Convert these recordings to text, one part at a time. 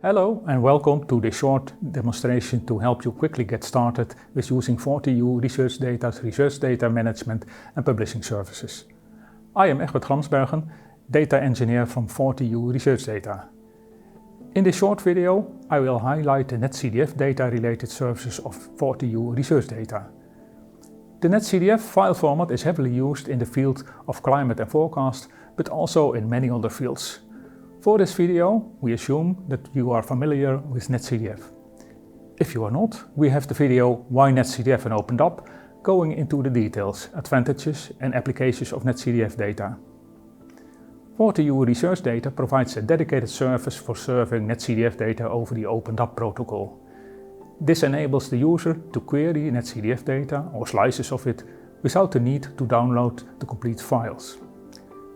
Hello and welcome to this short demonstration to help you quickly get started with using 40U Research Data's research data management and publishing services. I am Egbert Gramsbergen, data engineer from 40U Research Data. In this short video, I will highlight the NetCDF data-related services of 40U Research Data. The NetCDF file format is heavily used in the field of climate and forecast, but also in many other fields. For this video, we assume that you are familiar with NetCDF. If you are not, we have the video Why NetCDF and Opened Up, going into the details, advantages and applications of NetCDF data. 40U Research Data provides a dedicated service for serving NetCDF data over the Opened Up protocol. This enables the user to query NetCDF data or slices of it without the need to download the complete files.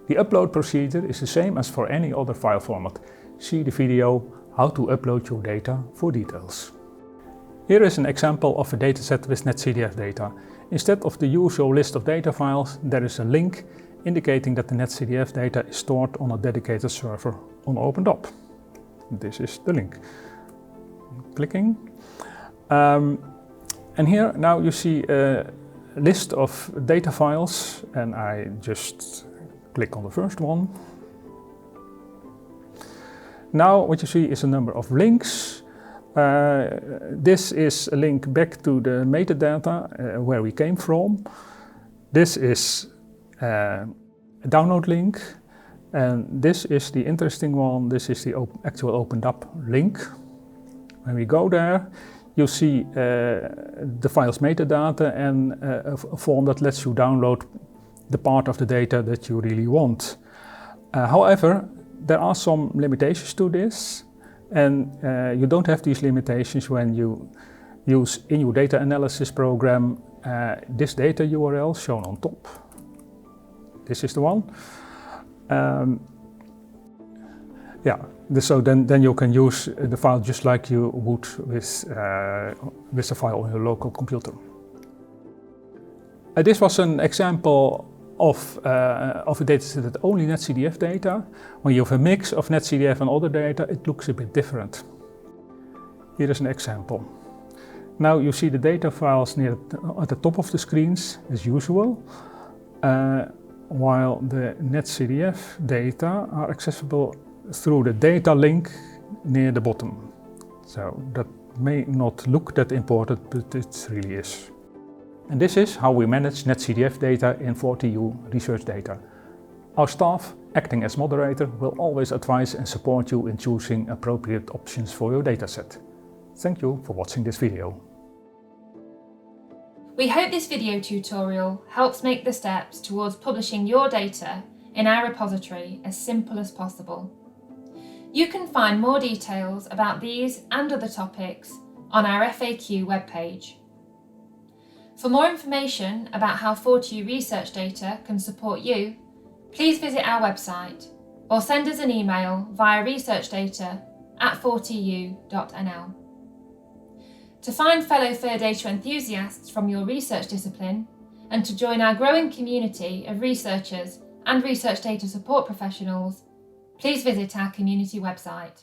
The upload procedure is the same as for any other file format. See the video How to Upload Your Data for details. Here is an example of a dataset with NetCDF data. Instead of the usual list of data files, there is a link indicating that the NetCDF data is stored on a dedicated server on Opened Up. This is the link. Clicking. And here now you see a list of data files, and I just click on the first one. Now what you see is a number of links. This is a link back to the metadata where we came from. This is a download link, and this is the interesting one. This is the actual Opened Up link. When we go there, you see the file's metadata and a form that lets you download the part of the data that you really want. However, there are some limitations to this, and you don't have these limitations when you use in your data analysis program this data URL shown on top. This is the one. So then you can use the file just like you would with a file on your local computer. This was an example of a dataset that only NetCDF data. When you have a mix of NetCDF and other data, it looks a bit different. Here is an example. Now you see the data files at the top of the screens as usual, while the NetCDF data are accessible through the data link near the bottom. So that may not look that important, but it really is. And this is how we manage NetCDF data in 40U Research Data. Our staff, acting as moderator, will always advise and support you in choosing appropriate options for your dataset. Thank you for watching this video. We hope this video tutorial helps make the steps towards publishing your data in our repository as simple as possible. You can find more details about these and other topics on our FAQ webpage. For more information about how 40U Research Data can support you, please visit our website or send us an email via researchdata@40u.nl. To find fellow FAIR data enthusiasts from your research discipline and to join our growing community of researchers and research data support professionals, please visit our community website.